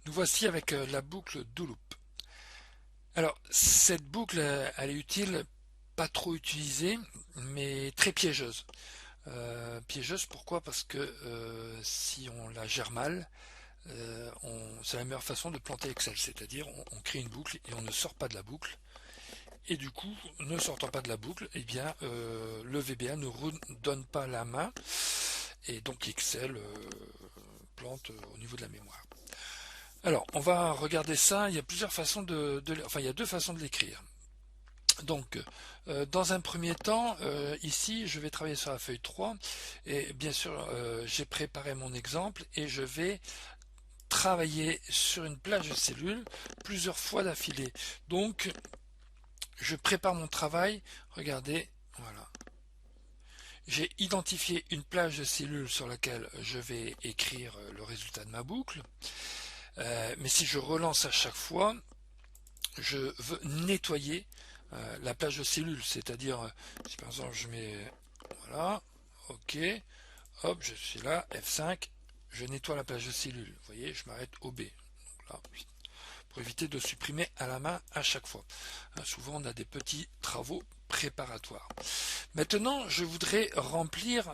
Nous voici avec la boucle do loop. Alors, cette boucle, elle est utile, pas trop utilisée, mais très piégeuse. Piégeuse, pourquoi? Parce que si on la gère mal, c'est la meilleure façon de planter Excel, c'est-à-dire on crée une boucle et on ne sort pas de la boucle. Et du coup, ne sortant pas de la boucle, eh bien, le VBA ne redonne pas la main, et donc Excel plante au niveau de la mémoire. Alors, on va regarder ça. Il y a plusieurs façons enfin, il y a deux façons de l'écrire. Donc, dans un premier temps, ici, je vais travailler sur la feuille 3. Et bien sûr, j'ai préparé mon exemple et je vais travailler sur une plage de cellules plusieurs fois d'affilée. Donc, je prépare mon travail. Regardez, voilà. J'ai identifié une plage de cellules sur laquelle je vais écrire le résultat de ma boucle. Mais si je relance à chaque fois, je veux nettoyer la plage de cellules, c'est-à-dire si par exemple je mets voilà, ok, hop, je suis là, F5, je nettoie la plage de cellules. Vous voyez, je m'arrête au B. Donc là, pour éviter de supprimer à la main à chaque fois. Souvent on a des petits travaux préparatoires. Maintenant, je voudrais remplir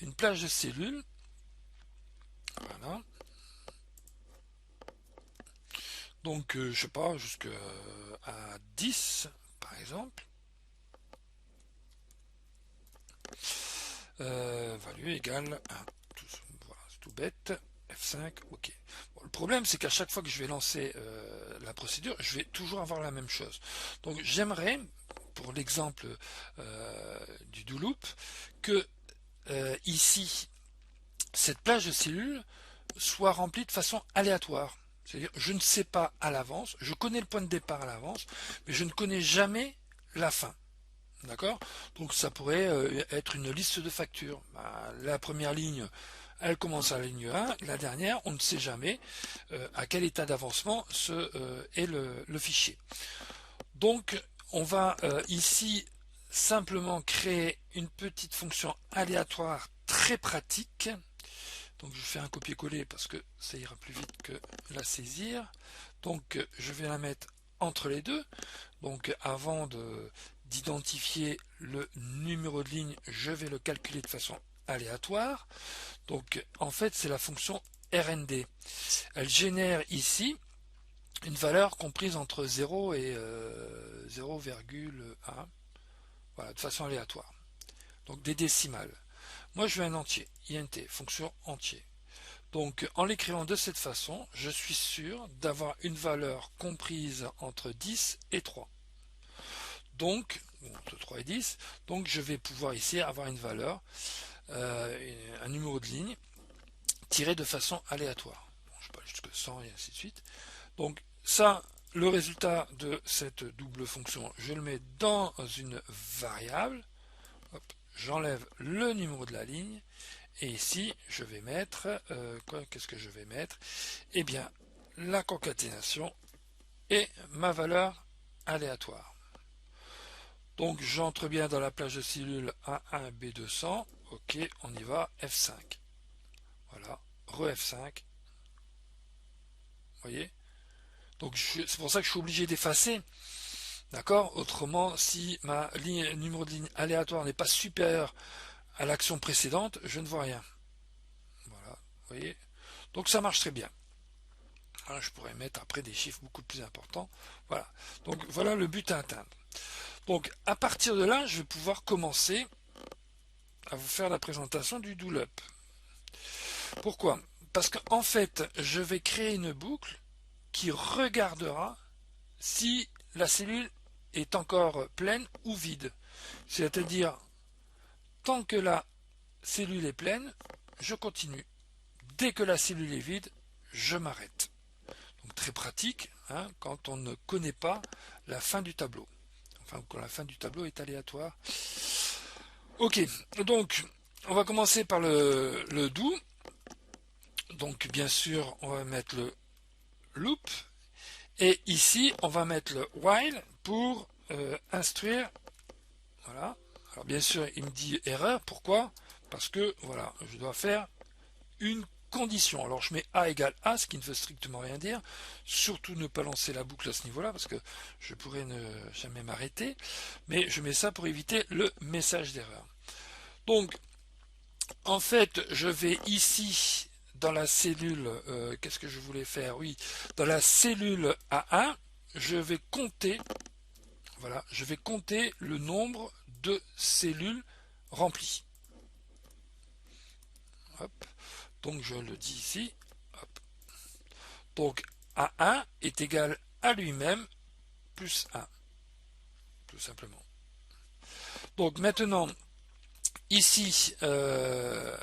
une plage de cellules. Voilà. Donc, je sais pas, jusqu'à 10, par exemple. Value égale 1. Voilà, c'est tout bête. F5, ok. Bon, le problème, c'est qu'à chaque fois que je vais lancer la procédure, je vais toujours avoir la même chose. Donc, j'aimerais, pour l'exemple du do loop, que ici, cette plage de cellules soit remplie de façon aléatoire. C'est-à-dire, je ne sais pas à l'avance, je connais le point de départ à l'avance, mais je ne connais jamais la fin. D'accord? Donc ça pourrait être une liste de factures. La première ligne, elle commence à la ligne 1, la dernière, on ne sait jamais à quel état d'avancement est le fichier. Donc on va ici simplement créer une petite fonction aléatoire très pratique. Donc je fais un copier-coller parce que ça ira plus vite que la saisir. Donc je vais la mettre entre les deux. Donc avant d'identifier le numéro de ligne, je vais le calculer de façon aléatoire. Donc en fait c'est la fonction RND. Elle génère ici une valeur comprise entre 0 et 0,1, voilà, de façon aléatoire. Donc des décimales. Moi je veux un entier, int, fonction entier. Donc en l'écrivant de cette façon, je suis sûr d'avoir une valeur comprise entre 10 et 3. Donc, entre 3 et 10, donc je vais pouvoir ici avoir une valeur, un numéro de ligne, tiré de façon aléatoire. Bon, je sais pas, jusque 100 et ainsi de suite. Donc ça, le résultat de cette double fonction, je le mets dans une variable. J'enlève le numéro de la ligne. Et ici, je vais mettre, qu'est-ce que je vais mettre? Eh bien, la concaténation et ma valeur aléatoire. Donc, j'entre bien dans la plage de cellules A1, B200. Ok, on y va, F5. Voilà, re-F5. Vous voyez? Donc, c'est pour ça que je suis obligé d'effacer. D'accord? Autrement, si ma numéro de ligne aléatoire n'est pas supérieur à l'action précédente, je ne vois rien. Voilà, vous voyez? Donc, ça marche très bien. Je pourrais mettre après des chiffres beaucoup plus importants. Voilà. Donc voilà le but à atteindre. Donc à partir de là, je vais pouvoir commencer à vous faire la présentation du do loop. Pourquoi? Parce qu'en fait, je vais créer une boucle qui regardera si la cellule est encore pleine ou vide. C'est-à-dire, tant que la cellule est pleine, je continue. Dès que la cellule est vide, je m'arrête. Donc très pratique quand on ne connaît pas la fin du tableau. Enfin, quand la fin du tableau est aléatoire. Ok, donc on va commencer par le do. Donc bien sûr, on va mettre le loop. Et ici, on va mettre le while pour instruire. Voilà. Alors bien sûr, il me dit erreur. Pourquoi? Parce que voilà, je dois faire une condition. Alors je mets A égale A, ce qui ne veut strictement rien dire. Surtout ne pas lancer la boucle à ce niveau-là, parce que je pourrais ne jamais m'arrêter. Mais je mets ça pour éviter le message d'erreur. Donc, en fait, je vais ici, dans la cellule, qu'est-ce que je voulais faire? Oui, dans la cellule A1, je vais compter, voilà, je vais compter le nombre de cellules remplies. Hop. Donc je le dis ici. Hop. Donc A1 est égal à lui-même plus 1. Tout simplement. Donc maintenant, ici, ce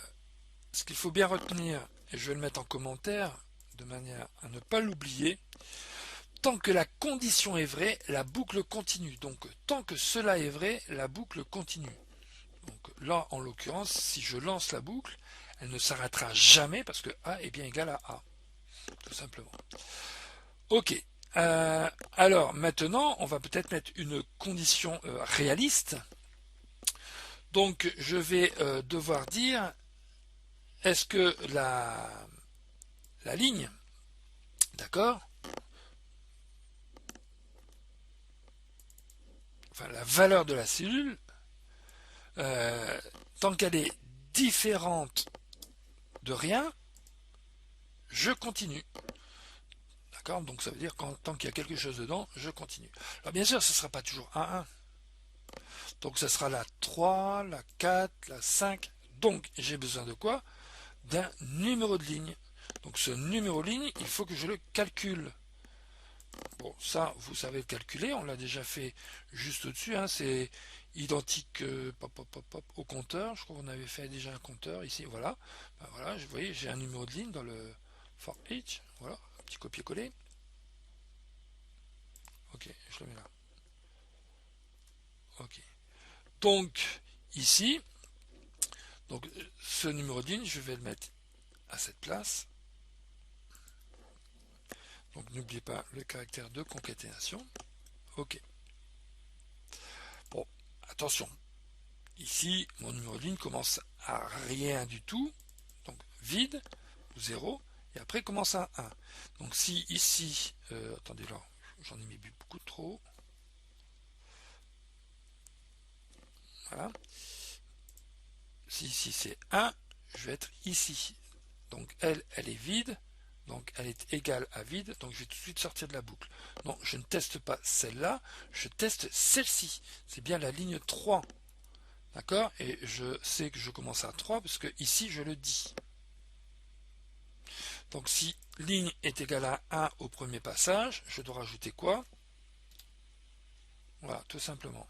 qu'il faut bien retenir, et je vais le mettre en commentaire, de manière à ne pas l'oublier, tant que la condition est vraie, la boucle continue. Donc tant que cela est vrai, la boucle continue. Donc là, en l'occurrence, si je lance la boucle, elle ne s'arrêtera jamais parce que A est bien égal à A. Tout simplement. Ok. Alors maintenant, on va peut-être mettre une condition réaliste. Donc je vais devoir dire, est-ce que la ligne, d'accord, enfin la valeur de la cellule, tant qu'elle est différente de rien, je continue. D'accord? Donc ça veut dire que tant qu'il y a quelque chose dedans, je continue. Alors bien sûr, ce ne sera pas toujours 1. Donc ça sera la 3, la 4, la 5. Donc j'ai besoin de quoi? D'un numéro de ligne. Donc ce numéro de ligne, il faut que je le calcule. Bon, ça, vous savez le calculer, on l'a déjà fait juste au-dessus, hein, c'est identique au compteur. Je crois qu'on avait fait déjà un compteur ici, voilà. Ben voilà, vous voyez, j'ai un numéro de ligne dans le for each, voilà, un petit copier-coller. Ok, je le mets là. Ok. Donc, ici, donc ce numéro de ligne, je vais le mettre à cette place. Donc n'oubliez pas le caractère de concaténation. Ok. Bon, attention. Ici, mon numéro de ligne commence à rien du tout. Donc vide, 0, et après commence à 1. Donc si ici, attendez là, j'en ai mis beaucoup trop. Voilà. Si ici c'est 1, je vais être ici. Donc elle est vide. Donc elle est égale à vide, donc je vais tout de suite sortir de la boucle. Non, je ne teste pas celle-là, je teste celle-ci. C'est bien la ligne 3. D'accord? Et je sais que je commence à 3 parce que ici je le dis. Donc si ligne est égale à 1 au premier passage, je dois rajouter quoi? Voilà, tout simplement.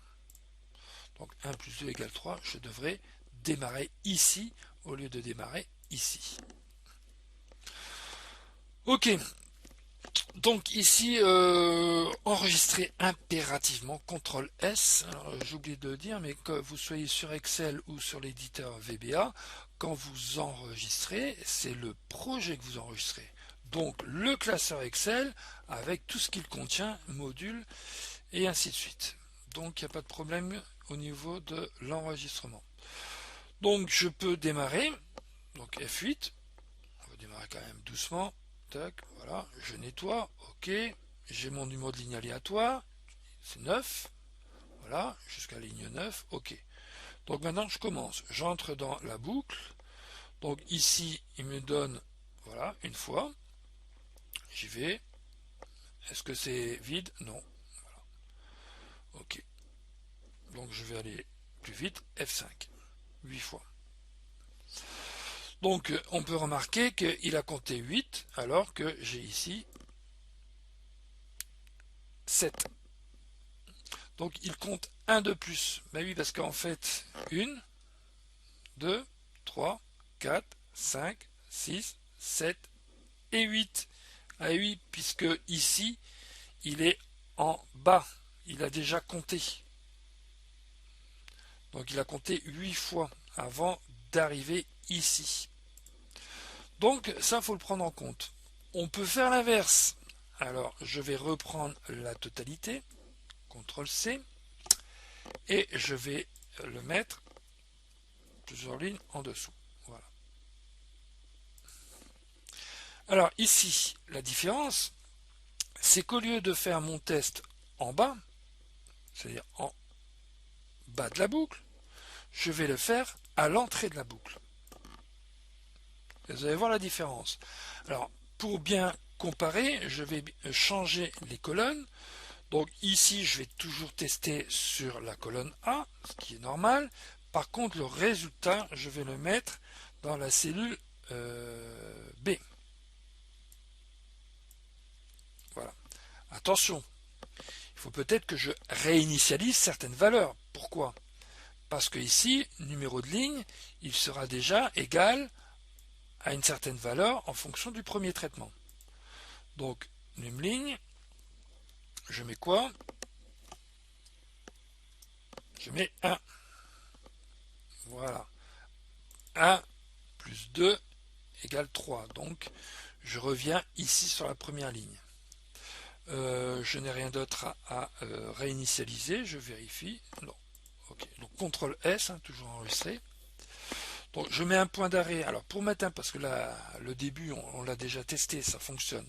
Donc 1 plus 2 égale 3, je devrais démarrer ici au lieu de démarrer ici. Ok, donc ici, enregistrer impérativement, CTRL S. J'ai oublié de dire, mais que vous soyez sur Excel ou sur l'éditeur VBA, quand vous enregistrez, c'est le projet que vous enregistrez. Donc le classeur Excel avec tout ce qu'il contient, module et ainsi de suite. Donc il n'y a pas de problème au niveau de l'enregistrement. Donc je peux démarrer, donc F8, on va démarrer quand même doucement. Tac, voilà, je nettoie, ok, j'ai mon numéro de ligne aléatoire, c'est 9, voilà, jusqu'à la ligne 9, ok. Donc maintenant je commence, j'entre dans la boucle, donc ici il me donne, voilà, une fois, j'y vais, est-ce que c'est vide? Non, voilà. Ok, donc je vais aller plus vite, F5, 8 fois. Donc on peut remarquer qu'il a compté 8 alors que j'ai ici 7. Donc il compte un de plus. Ben oui, parce qu'en fait, 1, 2, 3, 4, 5, 6, 7 et 8. Ah oui, puisque ici, il est en bas. Il a déjà compté. Donc il a compté 8 fois avant d'arriver ici. Donc ça, il faut le prendre en compte. On peut faire l'inverse. Alors, je vais reprendre la totalité. CTRL C. Et je vais le mettre plusieurs lignes en dessous. Voilà. Alors ici, la différence, c'est qu'au lieu de faire mon test en bas, c'est-à-dire en bas de la boucle, je vais le faire à l'entrée de la boucle. Et vous allez voir la différence. Alors, pour bien comparer, je vais changer les colonnes. Donc ici, je vais toujours tester sur la colonne A, ce qui est normal. Par contre, le résultat, je vais le mettre dans la cellule B. Voilà. Attention, il faut peut-être que je réinitialise certaines valeurs. Pourquoi? Parce que ici, numéro de ligne, il sera déjà égal à une certaine valeur en fonction du premier traitement. Donc, num ligne, je mets quoi? Je mets 1. Voilà. 1 plus 2 égale 3. Donc, je reviens ici sur la première ligne. Je n'ai rien d'autre à réinitialiser. Je vérifie. Non. Ok. Donc, CTRL S, toujours enregistré. Donc, je mets un point d'arrêt. Alors, pour mettre un, parce que là, le début, on l'a déjà testé, ça fonctionne.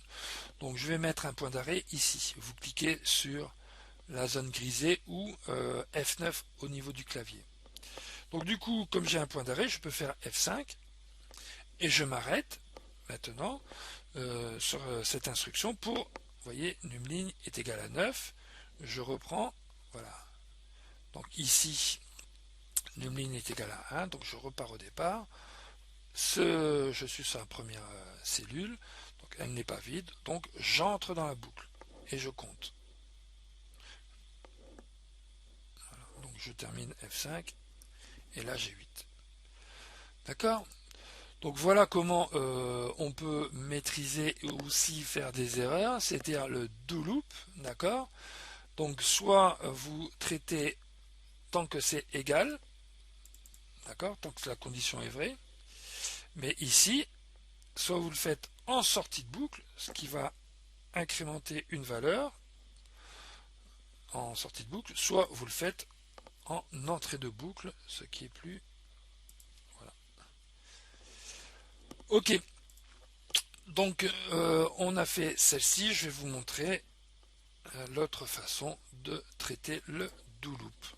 Donc, je vais mettre un point d'arrêt ici. Vous cliquez sur la zone grisée ou F9 au niveau du clavier. Donc du coup, comme j'ai un point d'arrêt, je peux faire F5 et je m'arrête maintenant sur cette instruction pour, vous voyez, numLigne est égal à 9. Je reprends, voilà. Donc ici, numLigne est égal à 1, donc je repars au départ. Je suis sur la première cellule, donc elle n'est pas vide, donc j'entre dans la boucle et je compte. Voilà, donc je termine F5 et là j'ai 8. D'accord? Donc voilà comment on peut maîtriser et aussi faire des erreurs, c'est-à-dire le do loop, d'accord? Donc soit vous traitez tant que c'est égal, d'accord, tant que la condition est vraie, mais ici, soit vous le faites en sortie de boucle, ce qui va incrémenter une valeur en sortie de boucle, soit vous le faites en entrée de boucle, ce qui est plus... Voilà. Ok, donc on a fait celle-ci, je vais vous montrer l'autre façon de traiter le do loop.